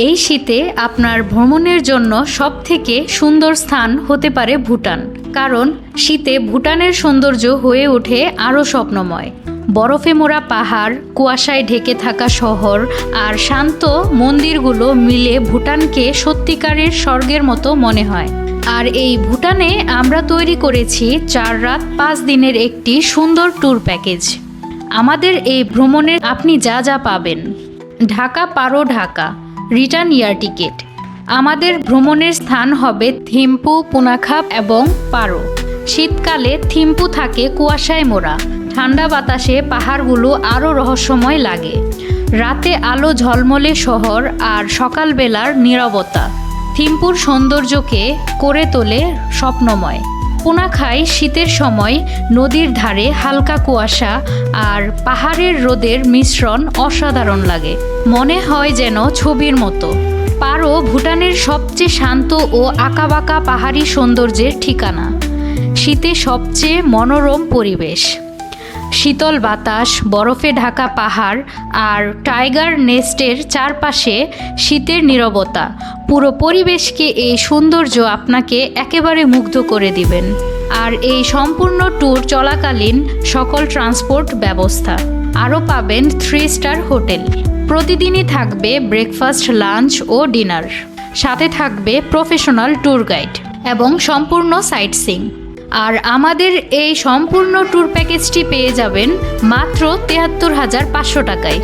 এই শীতে আপনার ভ্রমণের জন্য সবথেকে সুন্দর স্থান হতে পারে ভুটান, কারণ শীতে ভুটানের সৌন্দর্য হয়ে ওঠে আরও স্বপ্নময়। বরফে মোড়া পাহাড়, কুয়াশায় ঢেকে থাকা শহর আর শান্ত মন্দিরগুলো মিলে ভুটানকে সত্যিকারের স্বর্গের মতো মনে হয়। আর এই ভুটানে আমরা তৈরি করেছি 4 রাত 5 দিনের একটি সুন্দর ট্যুর প্যাকেজ। আমাদের এই ভ্রমণে আপনি যা যা পাবেন: ঢাকা পারো ঢাকা রিটার্ন এয়ার টিকিট। আমাদের ভ্রমণের স্থান হবে থিম্পু, পুনাখাপ এবং পারো। শীতকালে থিম্পু থাকে কুয়াশায় মোড়া, ঠান্ডা বাতাসে পাহাড়গুলো আরও রহস্যময় লাগে। রাতে আলো ঝলমলে শহর আর সকালবেলার নীরবতা থিম্পুর সৌন্দর্যকে করে তোলে স্বপ্নময়। পুনাখাই শীতের সময় নদীর ধারে হালকা কুয়াশা আর পাহাড়ের রোদের মিশ্রণ অসাধারণ লাগে, মনে হয় যেন ছবির মতো। পারো ভুটানের সবচেয়ে শান্ত ও আঁকাবাঁকা পাহাড়ি সৌন্দর্যের ঠিকানা, শীতে সবচেয়ে মনোরম পরিবেশ। শীতল বাতাস, বরফে ঢাকা পাহাড় আর টাইগার নেস্টের চারপাশে শীতের নীরবতা, পুরো পরিবেশকে এই সৌন্দর্য আপনাকে একেবারে মুগ্ধ করে দিবেন। আর এই সম্পূর্ণ ট্যুর চলাকালীন সকল ট্রান্সপোর্ট ব্যবস্থা। আরও পাবেন 3 স্টার হোটেল, প্রতিদিনই থাকবে ব্রেকফাস্ট, লাঞ্চ ও ডিনার, সাথে থাকবে প্রফেশনাল ট্যুর গাইড এবং সম্পূর্ণ সাইট সিইং। আর আমাদের এই সম্পূর্ণ ট্যুর প্যাকেজটি পেয়ে যাবেন মাত্র ৭৩,৫০০ টাকায়।